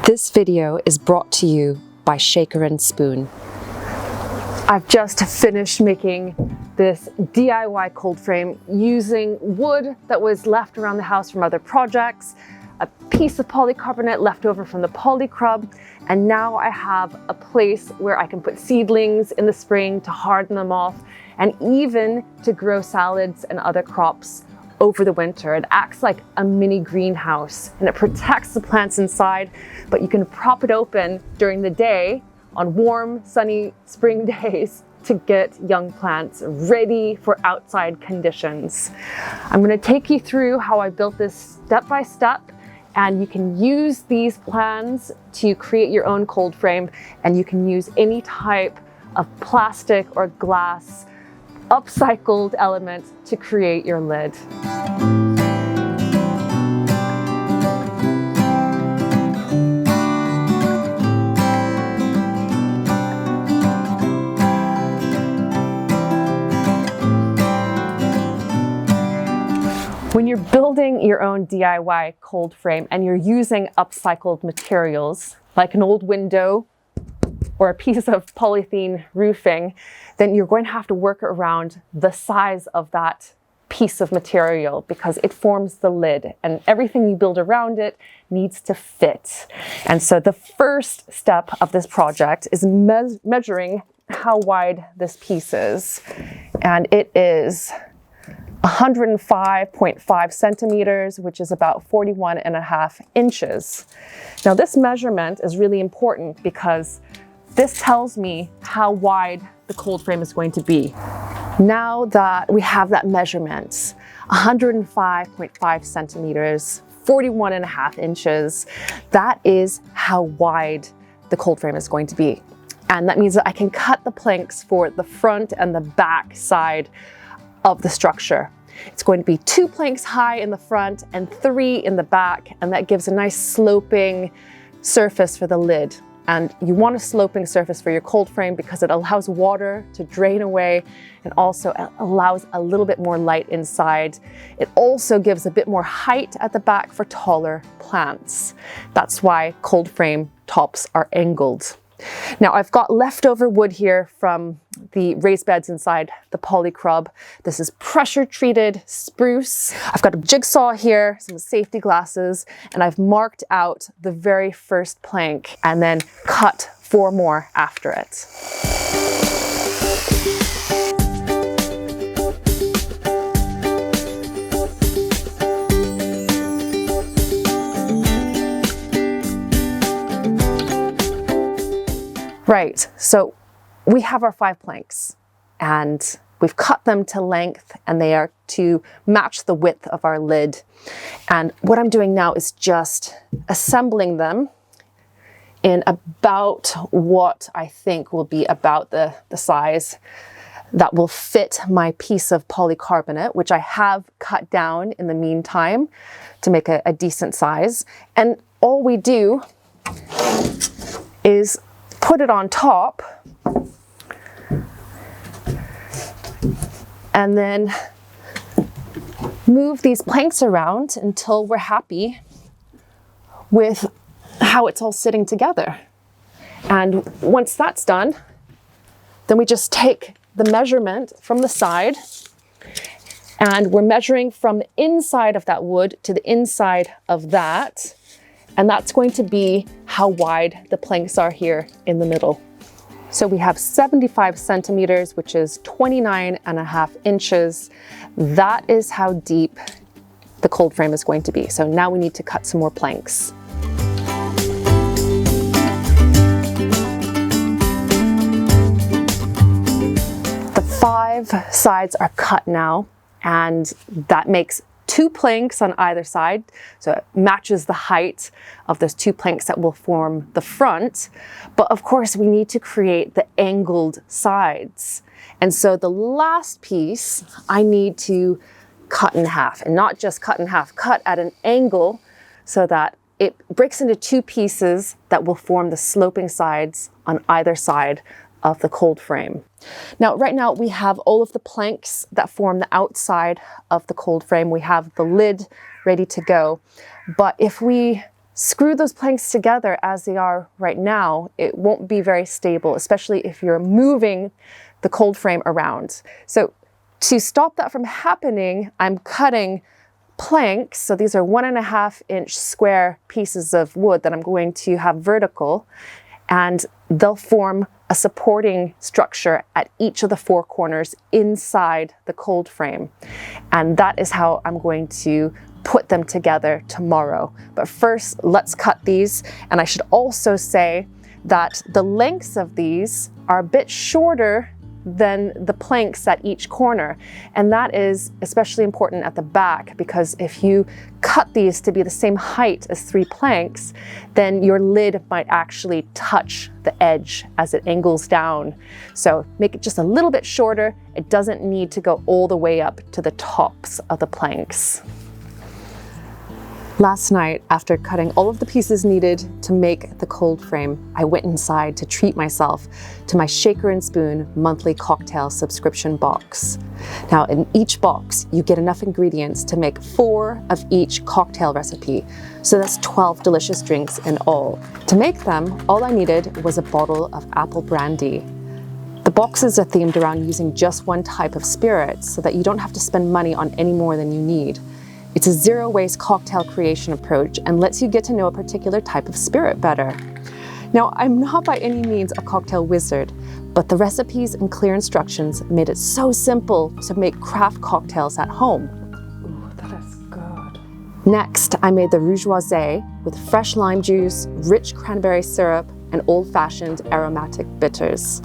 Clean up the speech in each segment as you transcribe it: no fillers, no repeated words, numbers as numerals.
This video is brought to you by Shaker and Spoon. I've just finished making this DIY cold frame using wood that was left around the house from other projects, a piece of polycarbonate left over from the polycrub, and now I have a place where I can put seedlings in the spring to harden them off, and even to grow salads and other crops over the winter. It acts like a mini greenhouse and it protects the plants inside, but you can prop it open during the day on warm, sunny spring days to get young plants ready for outside conditions. I'm going to take you through how I built this step by step, and you can use these plans to create your own cold frame, and you can use any type of plastic or glass upcycled element to create your lid. When you're building your own DIY cold frame and you're using upcycled materials like an old window or a piece of polythene roofing, then you're going to have to work around the size of that piece of material because it forms the lid, and everything you build around it needs to fit. And so the first step of this project is measuring how wide this piece is. And it is 105.5 centimeters, which is about 41.5 inches. Now this measurement is really important because this tells me how wide the cold frame is going to be. Now that we have that measurement, 105.5 centimeters, 41.5 inches, that is how wide the cold frame is going to be. And that means that I can cut the planks for the front and the back side of the structure. It's going to be 2 planks high in the front and 3 in the back, and that gives a nice sloping surface for the lid. And you want a sloping surface for your cold frame because it allows water to drain away and also allows a little bit more light inside. It also gives a bit more height at the back for taller plants. That's why cold frame tops are angled. Now I've got leftover wood here from the raised beds inside the polycrub. This is pressure treated spruce. I've got a jigsaw here, some safety glasses, and I've marked out the very first plank and then cut 4 more after it. Right, so we have our 5 planks and we've cut them to length, and they are to match the width of our lid. And what I'm doing now is just assembling them in about what I think will be about the size that will fit my piece of polycarbonate, which I have cut down in the meantime to make a decent size. And all we do is put it on top and then move these planks around until we're happy with how it's all sitting together. And once that's done, then we just take the measurement from the side, and we're measuring from the inside of that wood to the inside of that. And that's going to be how wide the planks are here in the middle. So we have 75 centimeters, which is 29.5 inches. That is how deep the cold frame is going to be. So now we need to cut some more planks. The 5 sides are cut now, and that makes 2 planks on either side, so it matches the height of those 2 planks that will form the front. But of course we need to create the angled sides, and so the last piece I need to cut in half, and not just cut in half, cut at an angle so that it breaks into 2 pieces that will form the sloping sides on either side of the cold frame. Now, right now we have all of the planks that form the outside of the cold frame. We have the lid ready to go. But if we screw those planks together as they are right now, it won't be very stable, especially if you're moving the cold frame around. So to stop that from happening, I'm cutting planks. So these are 1.5-inch square pieces of wood that I'm going to have vertical, and they'll form a supporting structure at each of the 4 corners inside the cold frame. And that is how I'm going to put them together tomorrow. But first, let's cut these. And I should also say that the lengths of these are a bit shorter than the planks at each corner. And that is especially important at the back, because if you cut these to be the same height as 3 planks, then your lid might actually touch the edge as it angles down. So make it just a little bit shorter. It doesn't need to go all the way up to the tops of the planks. Last night, after cutting all of the pieces needed to make the cold frame, I went inside to treat myself to my Shaker and Spoon monthly cocktail subscription box. Now, in each box, you get enough ingredients to make 4 of each cocktail recipe. So that's 12 delicious drinks in all. To make them, all I needed was a bottle of apple brandy. The boxes are themed around using just one type of spirit so that you don't have to spend money on any more than you need. It's a zero-waste cocktail creation approach and lets you get to know a particular type of spirit better. Now, I'm not by any means a cocktail wizard, but the recipes and clear instructions made it so simple to make craft cocktails at home. Ooh, that is good. Next, I made the rougeoise with fresh lime juice, rich cranberry syrup, and old-fashioned aromatic bitters.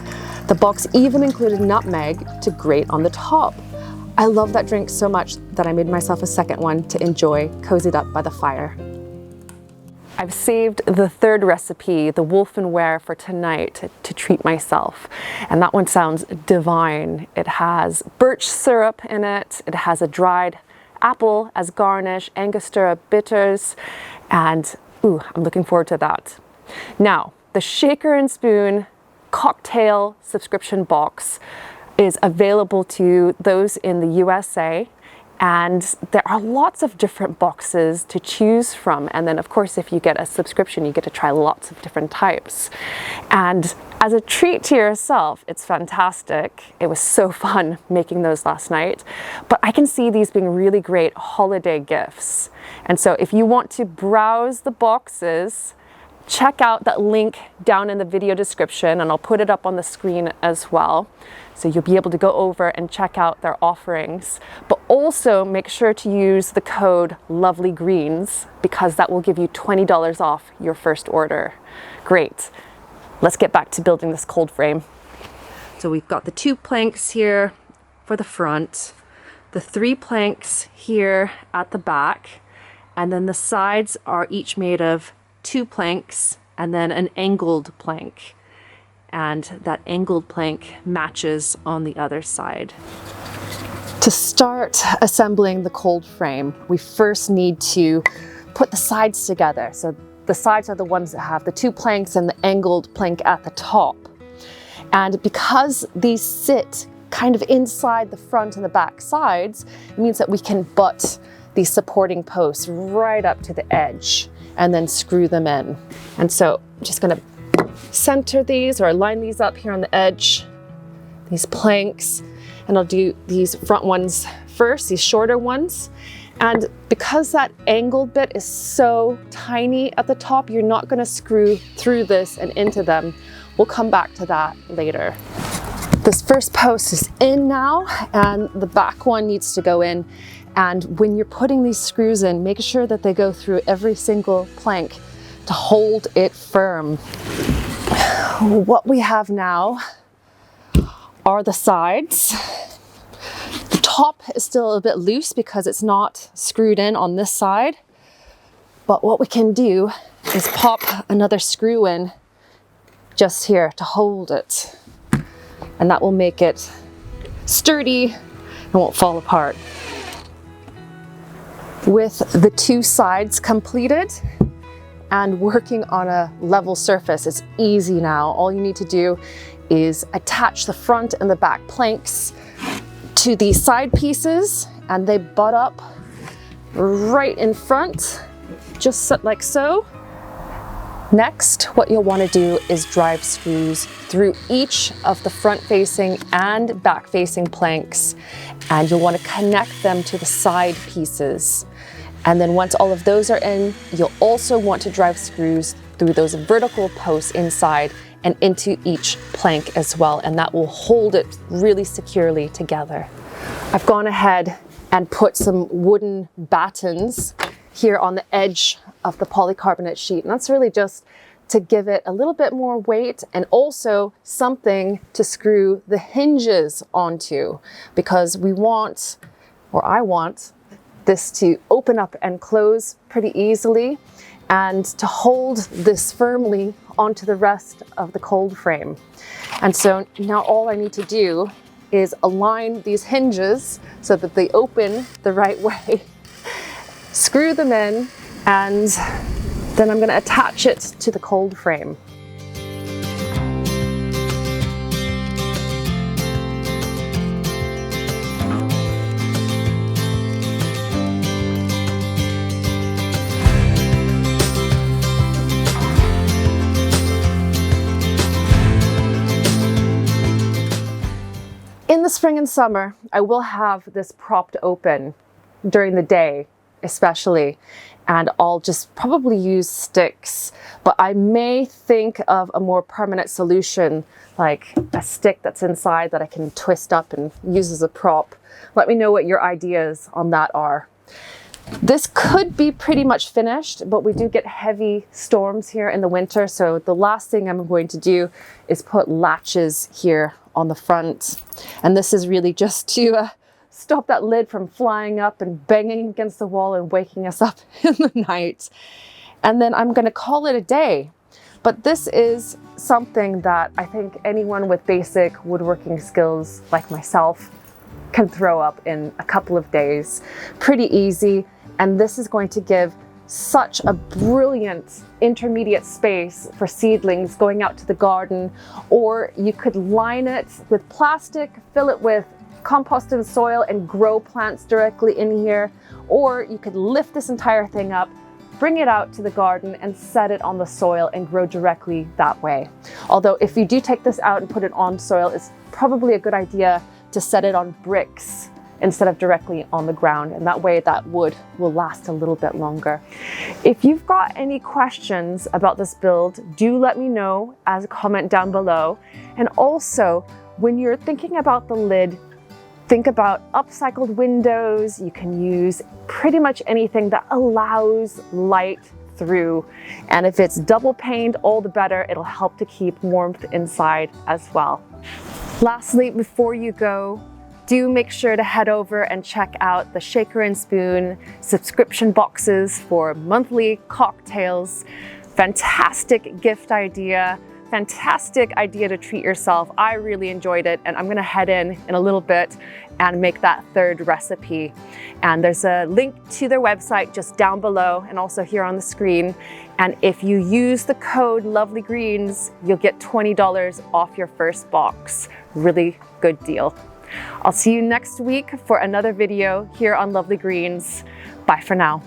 The box even included nutmeg to grate on the top. I love that drink so much that I made myself a second one to enjoy cozied up by the fire. I've saved the 3rd recipe, the wolf and ware, for tonight to treat myself. And that one sounds divine. It has birch syrup in it. It has a dried apple as garnish, Angostura bitters, and ooh, I'm looking forward to that. Now, the Shaker and Spoon cocktail subscription box is available to those in the USA, and there are lots of different boxes to choose from. And then of course, if you get a subscription, you get to try lots of different types. And as a treat to yourself, it's fantastic. It was so fun making those last night, but I can see these being really great holiday gifts. And so if you want to browse the boxes, check out that link down in the video description, and I'll put it up on the screen as well. So you'll be able to go over and check out their offerings, but also make sure to use the code LOVELYGREENS, because that will give you $20 off your first order. Great. Let's get back to building this cold frame. So we've got the 2 planks here for the front, the 3 planks here at the back, and then the sides are each made of 2 planks and then an angled plank. And that angled plank matches on the other side. To start assembling the cold frame, we first need to put the sides together. So the sides are the ones that have the 2 planks and the angled plank at the top. And because these sit kind of inside the front and the back sides, it means that we can butt these supporting posts right up to the edge and then screw them in. And so I'm just gonna center these or line these up here on the edge, these planks, and I'll do these front ones first, these shorter ones. And because that angled bit is so tiny at the top, you're not gonna screw through this and into them. We'll come back to that later. This first post is in now, and the back one needs to go in. And when you're putting these screws in, make sure that they go through every single plank to hold it firm. What we have now are the sides. The top is still a bit loose because it's not screwed in on this side. But what we can do is pop another screw in just here to hold it. And that will make it sturdy and won't fall apart. With the 2 sides completed and working on a level surface, it's easy now. All you need to do is attach the front and the back planks to the side pieces, and they butt up right in front, just like so. Next, what you'll want to do is drive screws through each of the front-facing and back-facing planks, and you'll want to connect them to the side pieces. And then once all of those are in, you'll also want to drive screws through those vertical posts inside and into each plank as well, and that will hold it really securely together. I've gone ahead and put some wooden battens here on the edge of the polycarbonate sheet, and that's really just to give it a little bit more weight and also something to screw the hinges onto, because we want, or I want, this to open up and close pretty easily and to hold this firmly onto the rest of the cold frame. And so now all I need to do is align these hinges so that they open the right way, screw them in, and then I'm going to attach it to the cold frame. In the spring and summer, I will have this propped open during the day, especially, and I'll just probably use sticks, but I may think of a more permanent solution, like a stick that's inside that I can twist up and use as a prop. Let me know what your ideas on that are. This could be pretty much finished, but we do get heavy storms here in the winter, so the last thing I'm going to do is put latches here on the front. And this is really just to stop that lid from flying up and banging against the wall and waking us up in the night. And then I'm going to call it a day. But this is something that I think anyone with basic woodworking skills like myself can throw up in a couple of days. Pretty easy. And this is going to give such a brilliant intermediate space for seedlings going out to the garden, or you could line it with plastic, fill it with compost and soil and grow plants directly in here, or you could lift this entire thing up, bring it out to the garden and set it on the soil and grow directly that way. Although if you do take this out and put it on soil, it's probably a good idea to set it on bricks instead of directly on the ground, and that way that wood will last a little bit longer. If you've got any questions about this build, do let me know as a comment down below. And also, when you're thinking about the lid, think about upcycled windows. You can use pretty much anything that allows light through. And if it's double paned, all the better. It'll help to keep warmth inside as well. Lastly, before you go, do make sure to head over and check out the Shaker and Spoon subscription boxes for monthly cocktails. Fantastic gift idea, fantastic idea to treat yourself. I really enjoyed it, and I'm gonna head in a little bit and make that third recipe. And there's a link to their website just down below and also here on the screen. And if you use the code LOVELYGREENS, you'll get $20 off your first box. Really good deal. I'll see you next week for another video here on Lovely Greens. Bye for now.